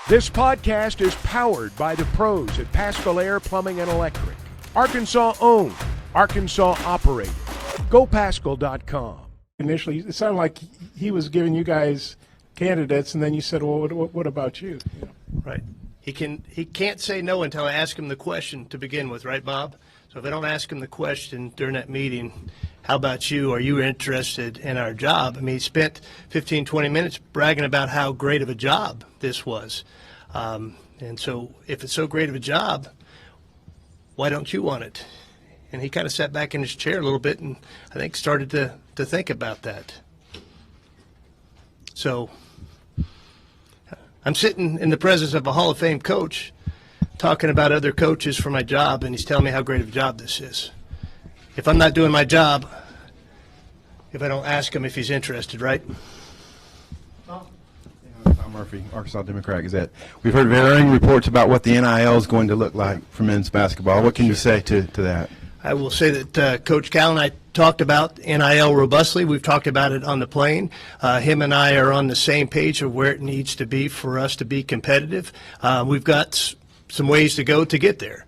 This podcast is powered by the pros at Paschal Air Plumbing and Electric. Arkansas owned, Arkansas operated. GoPaschal.com. Initially, it sounded like he was giving you guys candidates, and then you said, well, what about you? Right. He can't say no until I ask him the question to begin with, right, Bob? So if I don't ask him the question during that meeting, how about you? Are you interested in our job? I mean, he spent 15, 20 minutes bragging about how great of a job this was. And so if it's so great of a job, why don't you want it? And he kind of sat back in his chair a little bit and I think started to think about that. So I'm sitting in the presence of a Hall of Fame coach talking about other coaches for my job, and he's telling me how great of a job this is. If I'm not doing my job, if I don't ask him if he's interested, right? Tom Murphy, Arkansas Democrat Gazette. We've heard varying reports about what the NIL is going to look like for men's basketball. What can you say to that? I will say that Coach Cal and I talked about NIL robustly. We've talked about it on the plane. Him and I are on the same page of where it needs to be for us to be competitive. We've got some ways to go to get there.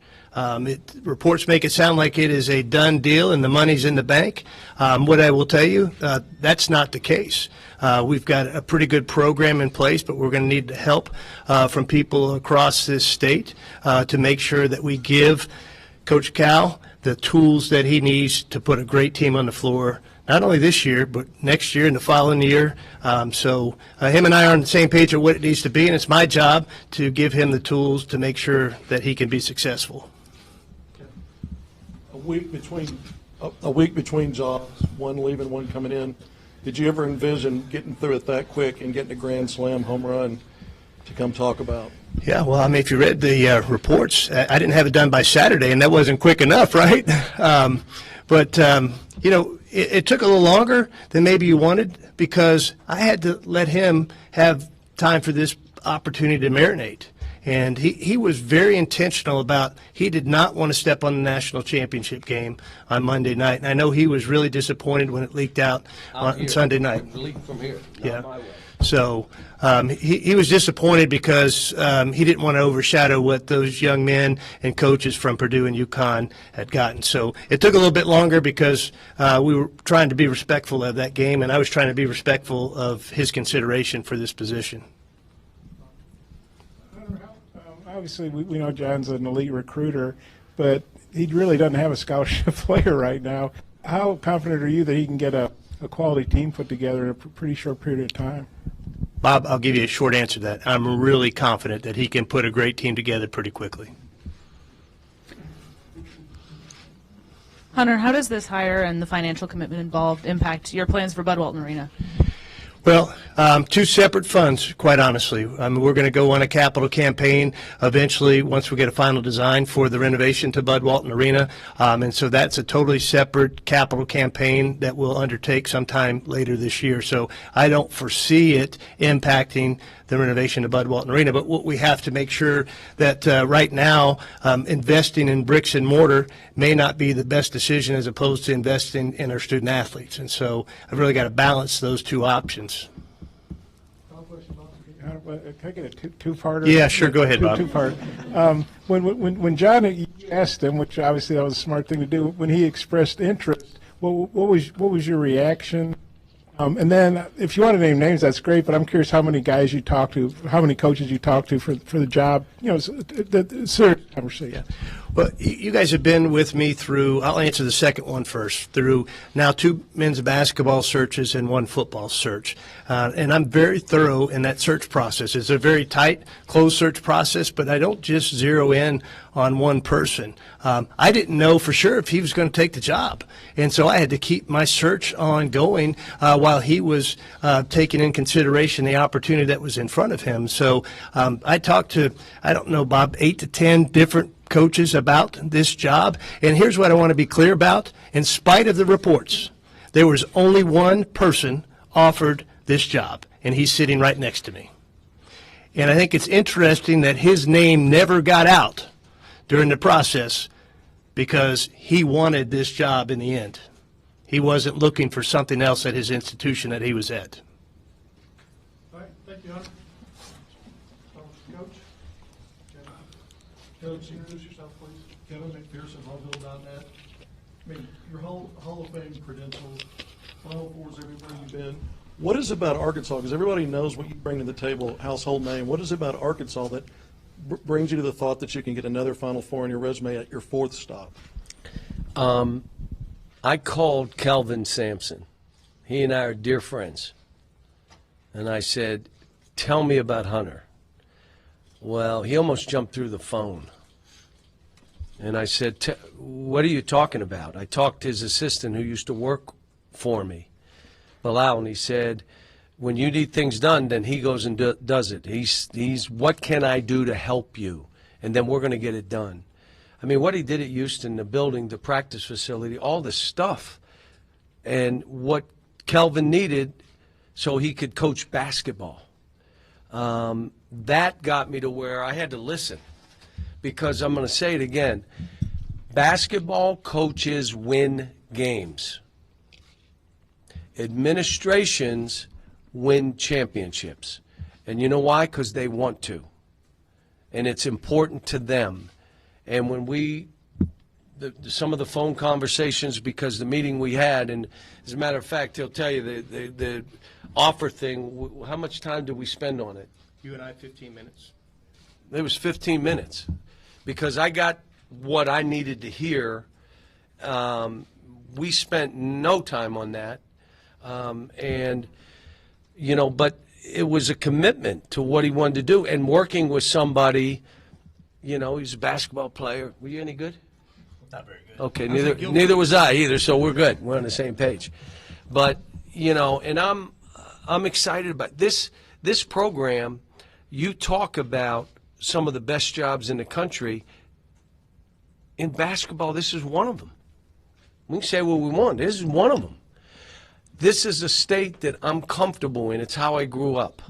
Reports make it sound like it is a done deal and the money's in the bank. What I will tell you, that's not the case. We've got a pretty good program in place, but we're going to need help from people across this state to make sure that we give Coach Cal the tools that he needs to put a great team on the floor, not only this year, but next year and the following year. So him and I are on the same page of what it needs to be, and it's my job to give him the tools to make sure that he can be successful. A week between jobs, one leaving, one coming in. Did you ever envision getting through it that quick and getting a grand slam home run to come talk about? Yeah, well, I mean, if you read the reports, I didn't have it done by Saturday, and that wasn't quick enough, right? But you know, it took a little longer than maybe you wanted because I had to let him have time for this opportunity to marinate. And he was very intentional about he did not want to step on the national championship game on Monday night. And I know he was really disappointed when it leaked out on Sunday night. Leaked from here, yeah. My way. So he was disappointed because he didn't want to overshadow what those young men and coaches from Purdue and UConn had gotten. So it took a little bit longer because we were trying to be respectful of that game, and I was trying to be respectful of his consideration for this position. Obviously, we know John's an elite recruiter, but he really doesn't have a scholarship player right now. How confident are you that he can get a quality team put together in a pretty short period of time? Bob, I'll give you a short answer to that. I'm really confident that he can put a great team together pretty quickly. Hunter, how does this hire and the financial commitment involved impact your plans for Bud Walton Arena? Well, two separate funds, quite honestly. We're going to go on a capital campaign eventually once we get a final design for the renovation to Bud Walton Arena. And so that's a totally separate capital campaign that we'll undertake sometime later this year. So I don't foresee it impacting the renovation of Bud Walton Arena. But what we have to make sure that right now investing in bricks and mortar may not be the best decision as opposed to investing in our student athletes. And so I've really got to balance those two options. Can I get a two-parter? Yeah, sure. Go ahead, Bob. Two-part. When John asked him, which obviously that was a smart thing to do, when he expressed interest, what was your reaction? And then, if you want to name names, that's great. But I'm curious how many guys you talked to, how many coaches you talked to for the job. You know, the serious conversation. Yeah. Well, you guys have been with me through. I'll answer the second one first. Through now 2 men's basketball searches and 1 football search, and I'm very thorough in that search process. It's a very tight, closed search process, but I don't just zero in on one person. I didn't know for sure if he was going to take the job, and so I had to keep my search ongoing while he was taking in consideration the opportunity that was in front of him. So I talked to, I don't know, Bob, 8 to 10 different coaches about this job, and here's what I want to be clear about. In spite of the reports, there was only one person offered this job, and he's sitting right next to me. And I think it's interesting that his name never got out during the process because he wanted this job in the end. He wasn't looking for something else at his institution that he was at. All right, thank you, Hunter. Coach? Coach, introduce yourself, please. Kevin McPherson, Hallville.net. I mean, your Hall of Fame credentials, Final Fours everywhere you've been. What is it about Arkansas? Because everybody knows what you bring to the table, household name. What is it about Arkansas that brings you to the thought that you can get another Final Four on your resume at your fourth stop? I called Kelvin Sampson. He and I are dear friends. And I said, tell me about Hunter. Well, he almost jumped through the phone. And I said, what are you talking about? I talked to his assistant who used to work for me, Bilal, and he said, when you need things done, then he goes and does it. He's what can I do to help you? And then we're going to get it done. I mean, what he did at Houston, the building, the practice facility, all this stuff, and what Kelvin needed so he could coach basketball. That got me to where I had to listen, because I'm going to say it again. Basketball coaches win games. Administrations win championships. And you know why? Because they want to. And it's important to them. And when some of the phone conversations, because the meeting we had, and as a matter of fact, he'll tell you the offer thing, how much time did we spend on it? You and I, 15 minutes. It was 15 minutes because I got what I needed to hear. We spent no time on that. And, you know, but it was a commitment to what he wanted to do, and working with somebody, you know, he's a basketball player. Were you any good? Not very good. Okay, neither was I either, so we're good. We're on the same page. But, you know, and I'm excited about this program. You talk about some of the best jobs in the country. In basketball, this is one of them. We can say what we want. This is one of them. This is a state that I'm comfortable in. It's how I grew up.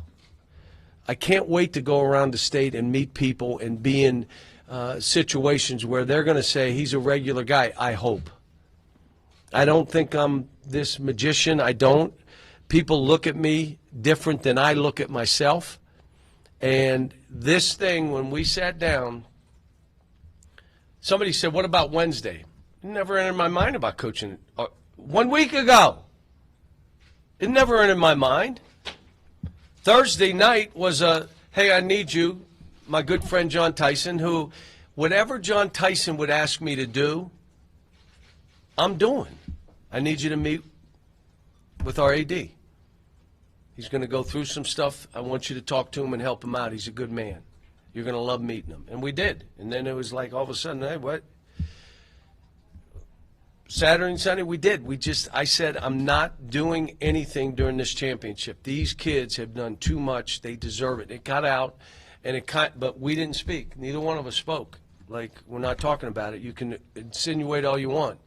I can't wait to go around the state and meet people and be in situations where they're going to say he's a regular guy. I hope. I don't think I'm this magician. I don't. People look at me different than I look at myself. And this thing, when we sat down, somebody said, what about Wednesday? It never entered my mind about coaching. 1 week ago. It never entered my mind. Thursday night was hey, I need you, my good friend John Tyson, who whatever John Tyson would ask me to do, I'm doing. I need you to meet with our AD. He's going to go through some stuff. I want you to talk to him and help him out. He's a good man. You're going to love meeting him. And we did. And then it was like all of a sudden, hey, what? Saturday and Sunday, we did. I said, I'm not doing anything during this championship. These kids have done too much. They deserve it. It got out, but we didn't speak. Neither one of us spoke. Like, we're not talking about it. You can insinuate all you want.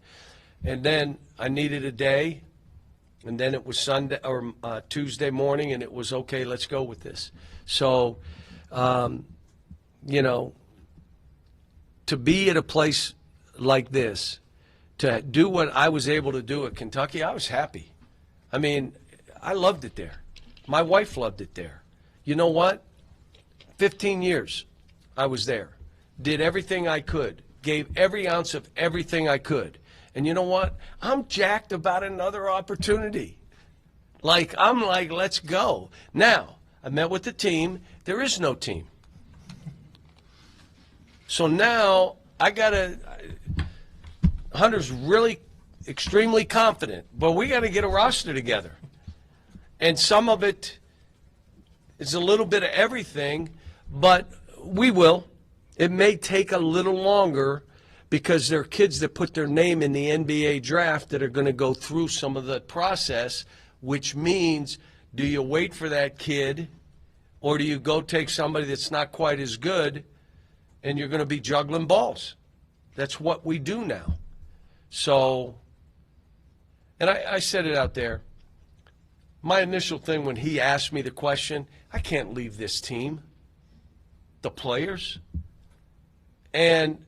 And then I needed a day, and then it was Sunday or Tuesday morning, and it was, okay, let's go with this. So, you know, to be at a place like this, to do what I was able to do at Kentucky, I was happy. I mean, I loved it there. My wife loved it there. You know what? 15 years I was there. Did everything I could. Gave every ounce of everything I could. And you know what? I'm jacked about another opportunity. I'm like, let's go. Now, I met with the team. There is no team. So now I got to... Hunter's really extremely confident, but we got to get a roster together. And some of it is a little bit of everything, but we will. It may take a little longer because there are kids that put their name in the NBA draft that are going to go through some of the process, which means, do you wait for that kid, or do you go take somebody that's not quite as good and you're going to be juggling balls? That's what we do now. So, and I said it out there. My initial thing when he asked me the question, I can't leave this team, the players. And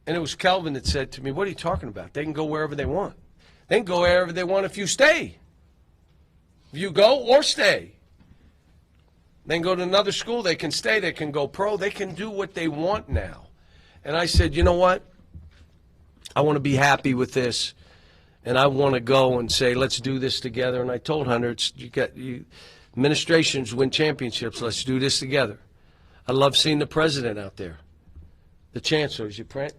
it was Kelvin that said to me, what are you talking about? They can go wherever they want. They can go wherever they want if you stay. If you go or stay. Then go to another school. They can stay. They can go pro. They can do what they want now. And I said, you know what? I want to be happy with this, and I want to go and say, let's do this together. And I told Hunter, administrations win championships. Let's do this together. I love seeing the president out there. The chancellor, is you print?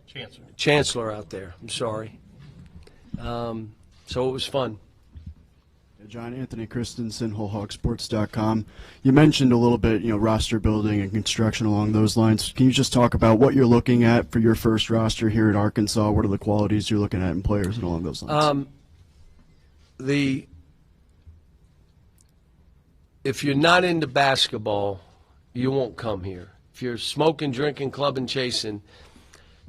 Chancellor out there. I'm sorry. So it was fun. John, Anthony Christensen, WholeHogSports.com. You mentioned a little bit, roster building and construction along those lines. Can you just talk about what you're looking at for your first roster here at Arkansas? What are the qualities you're looking at in players and along those lines? If you're not into basketball, you won't come here. If you're smoking, drinking, clubbing, chasing,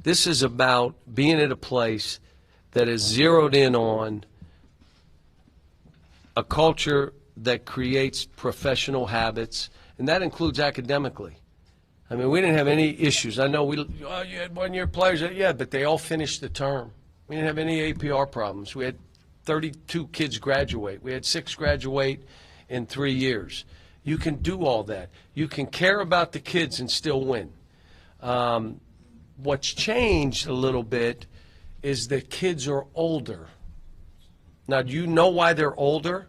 this is about being at a place that is zeroed in on a culture that creates professional habits, and that includes academically. I mean, we didn't have any issues. I know you had one-year players. Yeah, but they all finished the term. We didn't have any APR problems. We had 32 kids graduate. We had 6 graduate in 3 years. You can do all that. You can care about the kids and still win. What's changed a little bit is that kids are older. Now, do you know why they're older?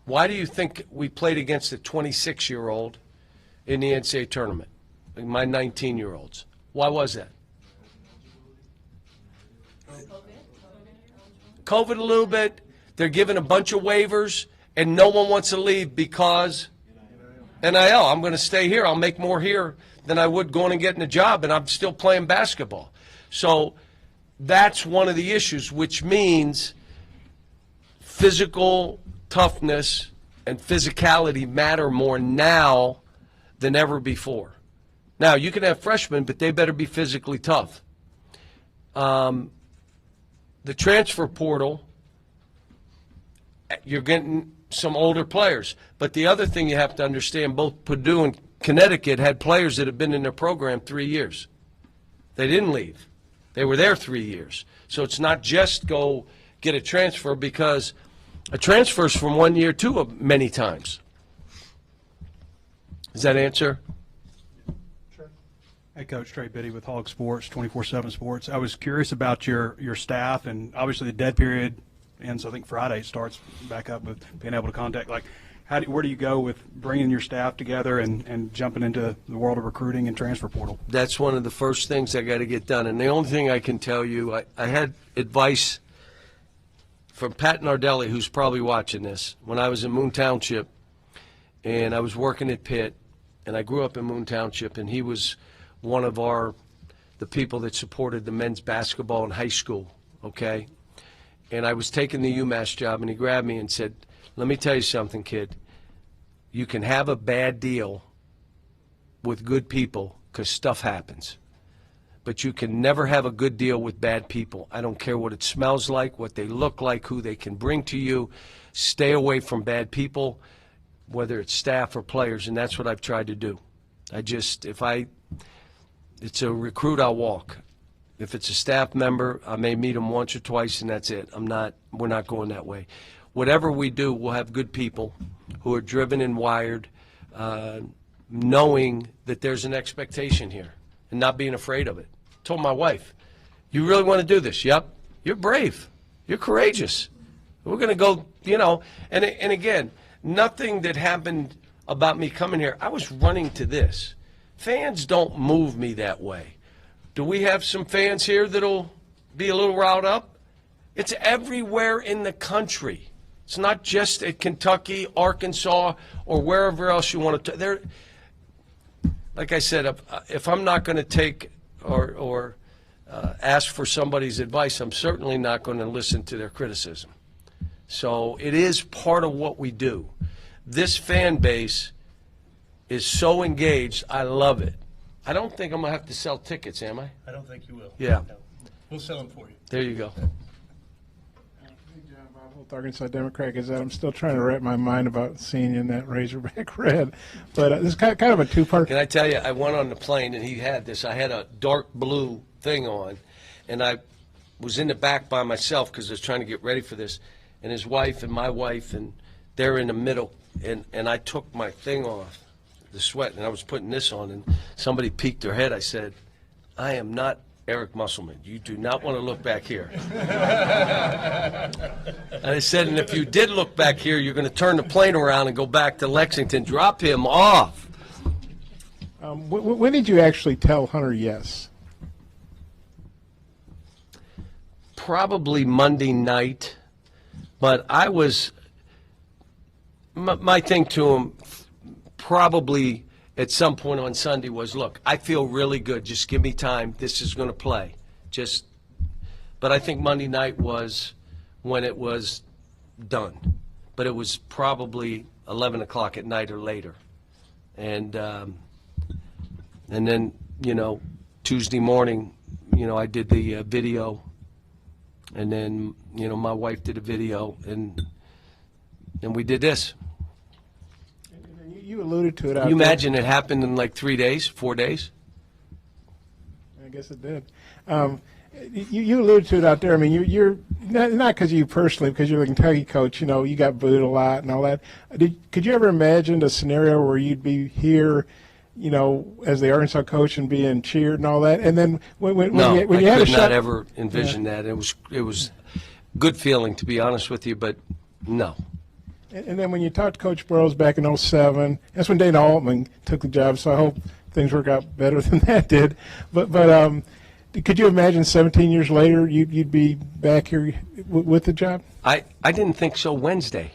Why do you think we played against a 26-year-old in the NCAA tournament? Like my 19-year-olds. Why was that? COVID a little bit. They're given a bunch of waivers, and no one wants to leave because NIL. I'm going to stay here. I'll make more here than I would going and getting a job, and I'm still playing basketball. So that's one of the issues, which means physical toughness and physicality matter more now than ever before. Now, you can have freshmen, but they better be physically tough. The transfer portal, you're getting some older players. But the other thing you have to understand, both Purdue and Connecticut had players that have been in their program 3 years. They didn't leave. They were there 3 years. So it's not just go get a transfer, because a transfer is from 1 year to many times. Does that answer? Sure. Hey, Coach, Trey Biddy with Hog Sports, 24/7 Sports. I was curious about your staff, and obviously the dead period ends, I think Friday, starts back up with being able to contact. Like, where do you go with bringing your staff together and jumping into the world of recruiting and transfer portal? That's one of the first things I got to get done. And the only thing I can tell you, I had advice from Pat Nardelli, who's probably watching this, when I was in Moon Township, and I was working at Pitt, and I grew up in Moon Township, and he was one of the people that supported the men's basketball in high school, okay? And I was taking the UMass job, and he grabbed me and said, let me tell you something, kid. You can have a bad deal with good people because stuff happens. But you can never have a good deal with bad people. I don't care what it smells like, what they look like, who they can bring to you. Stay away from bad people, whether it's staff or players, and that's what I've tried to do. It's a recruit, I'll walk. If it's a staff member, I may meet them once or twice, and that's it. We're not going that way. Whatever we do, we'll have good people who are driven and wired, knowing that there's an expectation here and not being afraid of it. I told my wife, you really want to do this? Yep. You're brave. You're courageous. We're going to go, and again, nothing that happened about me coming here. I was running to this. Fans don't move me that way. Do we have some fans here that'll be a little riled up? It's everywhere in the country. It's not just at Kentucky, Arkansas, or wherever else you want to. Like I said, if I'm not going to take or ask for somebody's advice, I'm certainly not going to listen to their criticism. So it is part of what we do. This fan base is so engaged. I love it. I don't think I'm going to have to sell tickets, am I? I don't think you will. Yeah. No. We'll sell them for you. There you go. Arkansas Democrat Gazette. I'm still trying to wrap my mind about seeing you in that Razorback red, but this is kind of a two-part. Can I tell you, I went on the plane and he had this. I had a dark blue thing on, and I was in the back by myself because I was trying to get ready for this, and his wife and my wife, and they're in the middle and I took my thing off, the sweat, and I was putting this on, and somebody peeked their head. I said, I am not Eric Musselman. You do not want to look back here. And I said, and if you did look back here, you're going to turn the plane around and go back to Lexington. Drop him off. When did you actually tell Hunter yes? Probably Monday night, but I was, my thing to him probably at some point on Sunday was, look, I feel really good. Just give me time. This is going to play. But I think Monday night was when it was done. But it was probably 11 o'clock at night or later. And then, Tuesday morning, I did the video. And then, my wife did a video, and we did this. You alluded to it out Can you there. imagine it happened in like 3 days, 4 days? I guess it did. You alluded to it out there. I mean, you're not because of you personally, because you're the Kentucky coach. You got booed a lot and all that. Could you ever imagine a scenario where you'd be here, as the Arkansas coach and being cheered and all that? And then when No, you I had a could shot, not ever envision that. It was good feeling, to be honest with you, but no. And then when you talked to Coach Burrows back in 07, that's when Dana Altman took the job, so I hope things work out better than that did. But could you imagine 17 years later you'd be back here with the job? I didn't think so Wednesday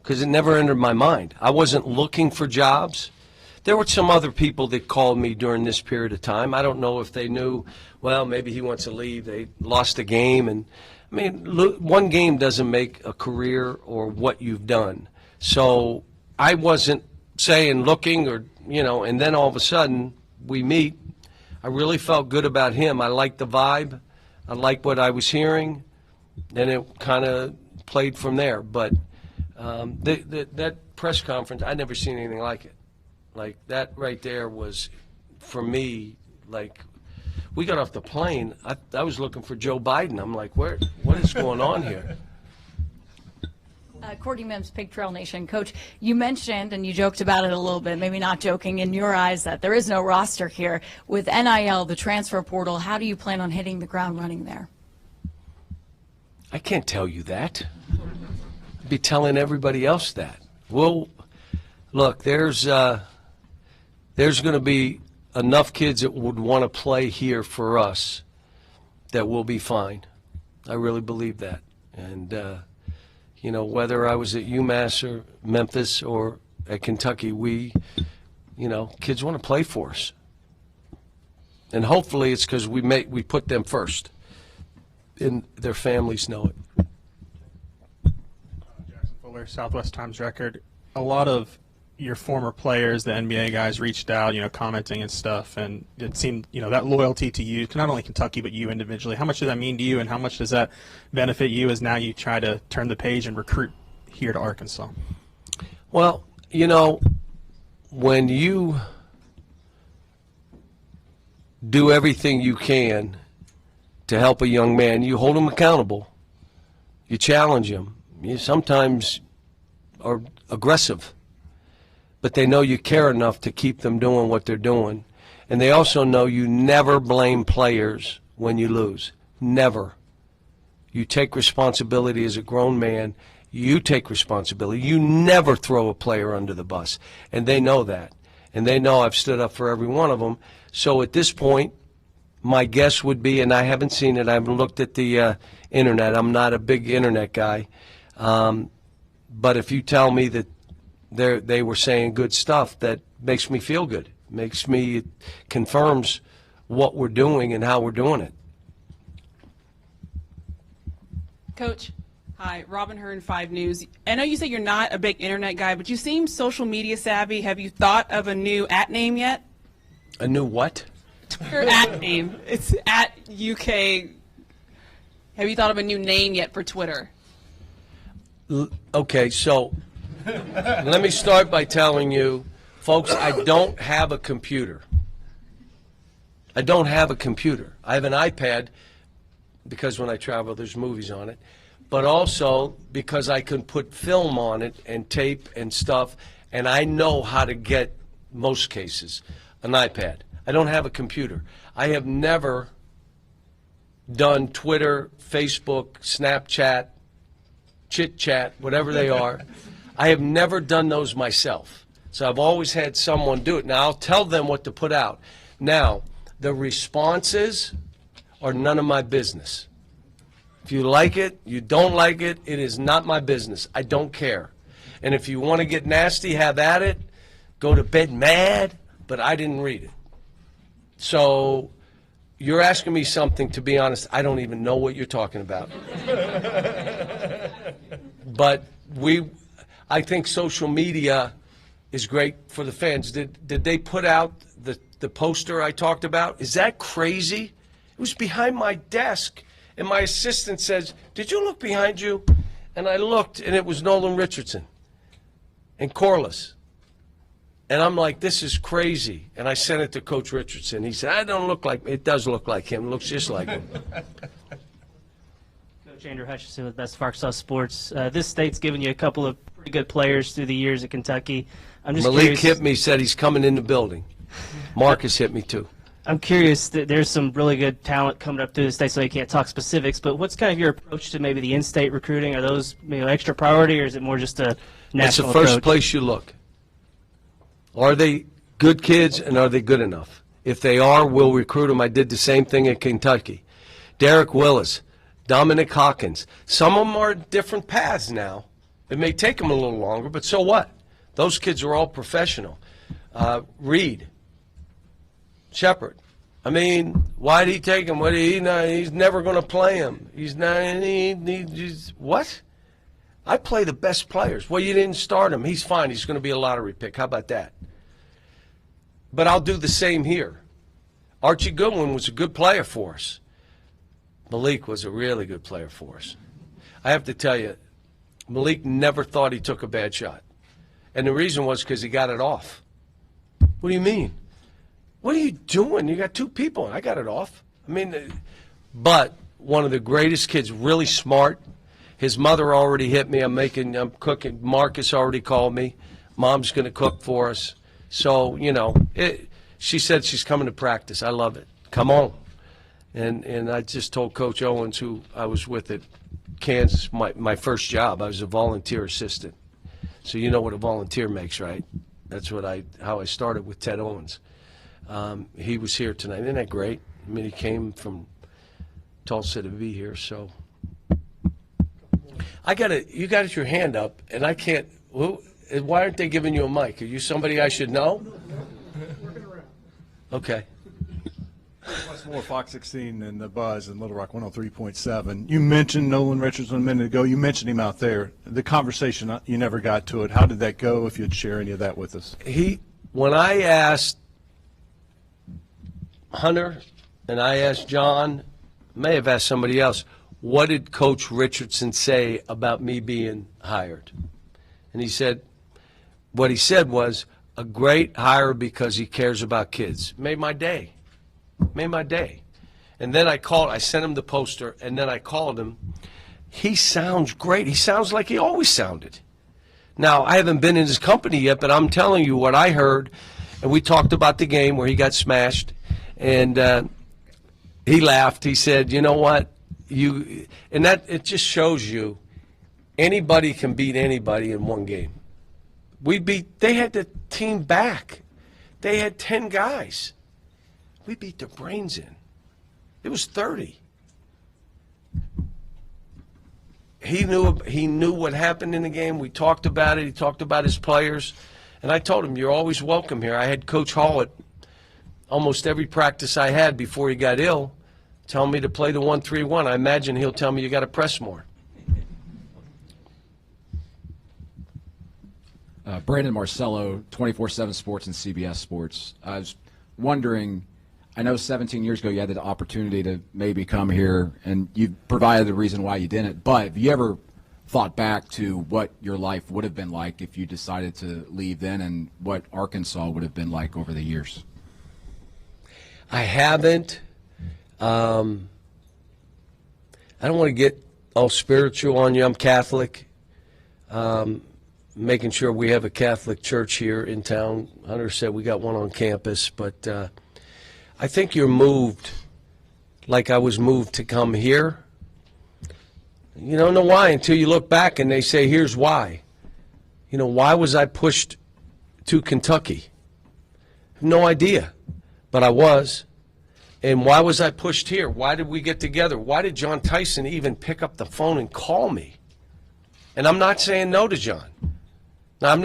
because it never entered my mind. I wasn't looking for jobs. There were some other people that called me during this period of time. I don't know if they knew, well, maybe he wants to leave. They lost a game. And, I mean, one game doesn't make a career or what you've done. So I wasn't saying looking or, and then all of a sudden we meet. I really felt good about him. I liked the vibe. I liked what I was hearing. And it kind of played from there. But that press conference, I'd never seen anything like it. Like, that right there was, for me, like, we got off the plane. I was looking for Joe Biden. I'm like, what is going on here? Courtney Mims, Pig Trail Nation. Coach, you mentioned, and you joked about it a little bit, maybe not joking in your eyes, that there is no roster here. With NIL, the transfer portal, how do you plan on hitting the ground running there? I can't tell you that. I'd be telling everybody else that. Well, look, there's going to be enough kids that would want to play here for us that we'll be fine. I really believe that. And, whether I was at UMass or Memphis or at Kentucky, kids want to play for us. And hopefully it's because we put them first, and their families know it. Jackson Fuller, Southwest Times Record. A lot of your former players, the NBA guys, reached out, commenting and stuff, and it seemed, that loyalty to you, to not only Kentucky, but you individually. How much does that mean to you, and how much does that benefit you as now you try to turn the page and recruit here to Arkansas? Well, when you do everything you can to help a young man, you hold him accountable, you challenge him, you sometimes are aggressive. But they know you care enough to keep them doing what they're doing. And they also know you never blame players when you lose. Never. You take responsibility as a grown man. You take responsibility. You never throw a player under the bus. And they know that. And they know I've stood up for every one of them. So at this point, my guess would be, and I haven't seen it, I haven't looked at the internet. I'm not a big internet guy. But if you tell me that they were saying good stuff, that makes me feel good. It confirms what we're doing and how we're doing it. Coach, hi, Robin Hearn, 5 News. I know you say you're not a big internet guy, but you seem social media savvy. Have you thought of a new @name yet? A new what? Your @name. It's @UK. Have you thought of a new name yet for Twitter? Okay, so let me start by telling you, folks, I don't have a computer. I don't have a computer. I have an iPad because when I travel, there's movies on it. but also because I can put film on it and tape and stuff, and I know how to get, most cases, an iPad. I don't have a computer. I have never done Twitter, Facebook, Snapchat, Chit Chat, whatever they are. I have never done those myself. So I've always had someone do it. Now, I'll tell them what to put out. Now, the responses are none of my business. If you like it, you don't like it, it is not my business. I don't care. And if you want to get nasty, have at it. Go to bed mad, but I didn't read it. So you're asking me something, to be honest, I don't even know what you're talking about. But I think social media is great for the fans. Did they put out the poster I talked about? Is that crazy? It was behind my desk, and my assistant says, "Did you look behind you?" And I looked, and it was Nolan Richardson and Corliss. And I'm like, this is crazy. And I sent it to Coach Richardson. He said, I don't look like me. It does look like him. It looks just like him. Coach Andrew Hutchison with Best of Arkansas Sports. This state's given you a couple of pretty good players through the years at Kentucky. I'm just Malik curious, hit me, said he's coming in the building. Marcus hit me too. I'm curious, there's some really good talent coming up through the state, so you can't talk specifics, but what's kind of your approach to maybe the in-state recruiting? Are those extra priority, or is it more just a national It's the first approach? place you look. Are they good kids, and are they good enough? If they are, we'll recruit them. I did the same thing at Kentucky. Derek Willis, Dominic Hawkins. Some of them are different paths now. It may take them a little longer, but so what? Those kids are all professional. Reed, Shepard. I mean, why did he take him? He's never going to play him. He's not. What? I play the best players. Well, you didn't start him. He's fine. He's going to be a lottery pick. How about that? But I'll do the same here. Archie Goodwin was a good player for us. Malik was a really good player for us. I have to tell you, Malik never thought he took a bad shot. And the reason was because he got it off. What do you mean? What are you doing? You got two people. I got it off. I mean, but one of the greatest kids, really smart. His mother already hit me. I'm cooking. Marcus already called me. Mom's going to cook for us. So, she said she's coming to practice. I love it. Come on. And I just told Coach Owens, who I was with at Kansas, my first job. I was a volunteer assistant. So you know what a volunteer makes, right? That's how I started with Ted Owens. He was here tonight. Isn't that great? I mean, he came from Tulsa to be here, so. You got your hand up, and I can't. Why aren't they giving you a mic? Are you somebody I should know? Okay. Much more Fox 16 than the Buzz in Little Rock 103.7. You mentioned Nolan Richardson a minute ago. You mentioned him out there. The conversation, you never got to it. How did that go, if you'd share any of that with us? When I asked Hunter and I asked John, may have asked somebody else, what did Coach Richardson say about me being hired? And what he said was, a great hire because he cares about kids. Made my day. And then I sent him the poster, and then I called him. He sounds great. He sounds like he always sounded. Now, I haven't been in his company yet, but I'm telling you what I heard, and we talked about the game where he got smashed, and he laughed. He said, you know what? It just shows you anybody can beat anybody in one game. They had the team back. They had 10 guys. We beat their brains in. It was 30. He knew what happened in the game. We talked about it. He talked about his players. And I told him, you're always welcome here. I had Coach Hall at almost every practice I had before he got ill, tell me to play the 1-3-1. I imagine he'll tell me you got to press more. Brandon Marcello, 24/7 Sports and CBS Sports. I was wondering, I know 17 years ago you had the opportunity to maybe come here, and you provided the reason why you didn't, but have you ever thought back to what your life would have been like if you decided to leave then, and what Arkansas would have been like over the years? I haven't. I don't want to get all spiritual on you. I'm Catholic. Making sure we have a Catholic church here in town. Hunter said we got one on campus, but I think you're moved like I was moved to come here. You don't know why until you look back and they say, here's why. You know, why was I pushed to Kentucky? No idea, but I was. And why was I pushed here? Why did we get together? Why did John Tyson even pick up the phone and call me? And I'm not saying no to John. Now,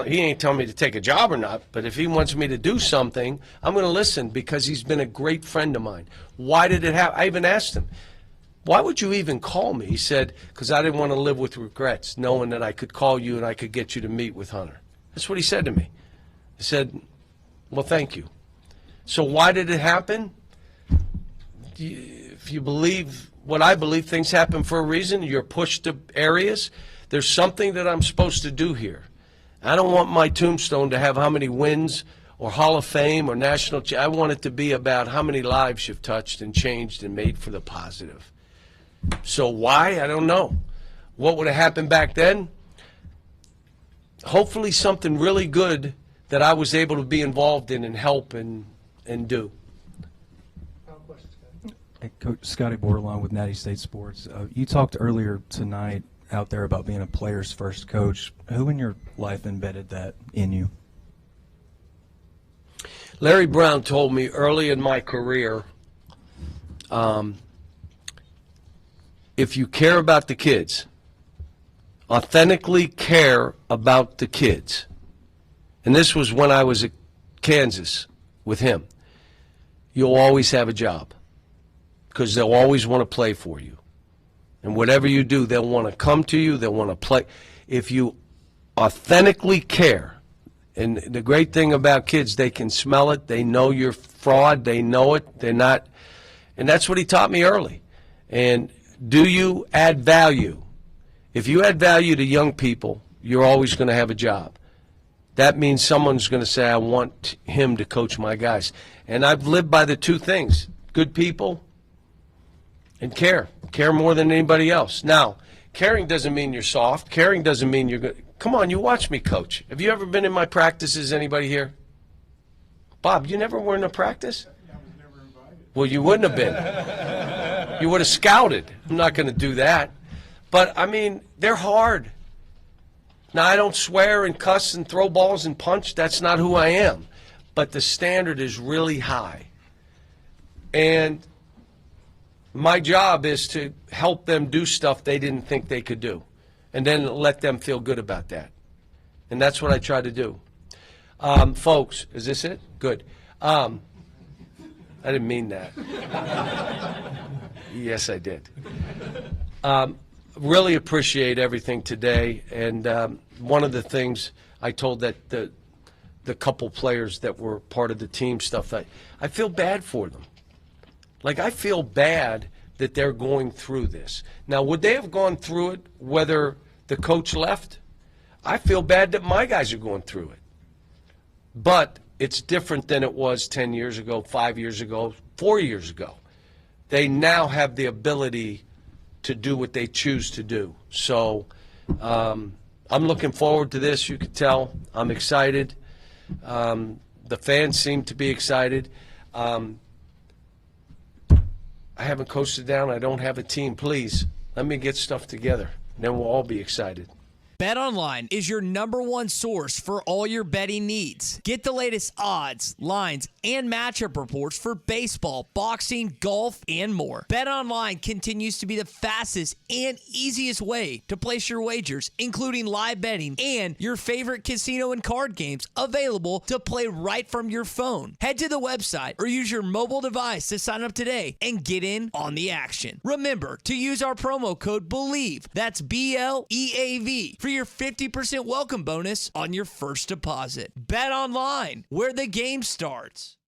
he ain't telling me to take a job or not, but if he wants me to do something, I'm going to listen because he's been a great friend of mine. Why did it happen? I even asked him, why would you even call me? He said, because I didn't want to live with regrets, knowing that I could call you and I could get you to meet with Hunter. That's what he said to me. He said, well, thank you. So why did it happen? If you believe what I believe, things happen for a reason. You're pushed to areas. There's something that I'm supposed to do here. I don't want my tombstone to have how many wins or Hall of Fame or national. I want it to be about how many lives you've touched and changed and made for the positive. So why? I don't know. What would have happened back then? Hopefully something really good that I was able to be involved in and help and do. Hey, Coach Scotty Borders with Natty State Sports. You talked earlier tonight out there about being a player's first coach. Who in your life embedded that in you? Larry Brown told me early in my career, if you care about the kids, authentically care about the kids, and this was when I was at Kansas with him, you'll always have a job because they'll always want to play for you. And whatever you do, they'll want to come to you, they'll want to play. If you authentically care, and the great thing about kids, they can smell it, they know you're fraud, they know it, they're not, and that's what he taught me early. And do you add value? If you add value to young people, you're always going to have a job. That means someone's going to say, I want him to coach my guys. And I've lived by the two things, good people and care. Care more than anybody else. Now, caring doesn't mean you're soft. Caring doesn't mean you're good. Come on, you watch me coach. Have you ever been in my practices, anybody here? Bob, you never were in a practice? I was never invited. Well, you wouldn't have been. You would have scouted. I'm not going to do that. But, I mean, they're hard. Now, I don't swear and cuss and throw balls and punch. That's not who I am. But the standard is really high. And my job is to help them do stuff they didn't think they could do, and then let them feel good about that. And that's what I try to do. Folks, is this it? Good. I didn't mean that. Yes, I did. Really appreciate everything today. And one of the things I told that the couple players that were part of the team stuff, I feel bad for them. Like, I feel bad that they're going through this. Now, would they have gone through it whether the coach left? I feel bad that my guys are going through it. But it's different than it was 10 years ago, 5 years ago, 4 years ago. They now have the ability to do what they choose to do. So I'm looking forward to this. You can tell I'm excited. The fans seem to be excited. I haven't coached it down. I don't have a team. Please, let me get stuff together. Then we'll all be excited. BetOnline is your #1 source for all your betting needs. Get the latest odds, lines, and matchup reports for baseball, boxing, golf, and more. BetOnline continues to be the fastest and easiest way to place your wagers, including live betting and your favorite casino and card games available to play right from your phone. Head to the website or use your mobile device to sign up today and get in on the action. Remember to use our promo code BELIEVE, that's BLEAV, for your 50% welcome bonus on your first deposit. Bet online, where the game starts.